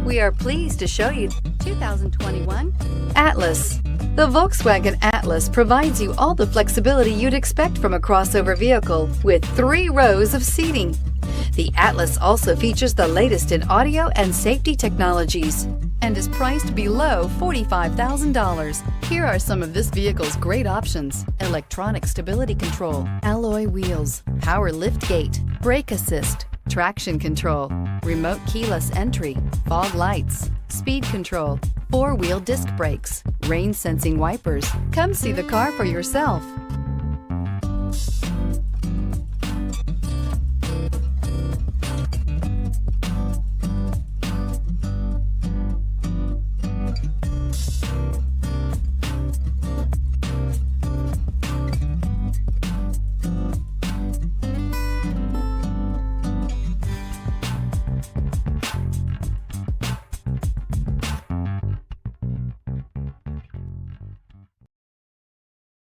We are pleased to show you 2021 Atlas. The Volkswagen Atlas provides you all the flexibility you'd expect from a crossover vehicle with 3 rows of seating. The Atlas also features the latest in audio and safety technologies and is priced below $45,000. Here are some of this vehicle's great options: electronic stability control, alloy wheels, power liftgate, brake assist, traction control, remote keyless entry, fog lights, speed control, 4-wheel disc brakes, rain sensing wipers. Come see the car for yourself.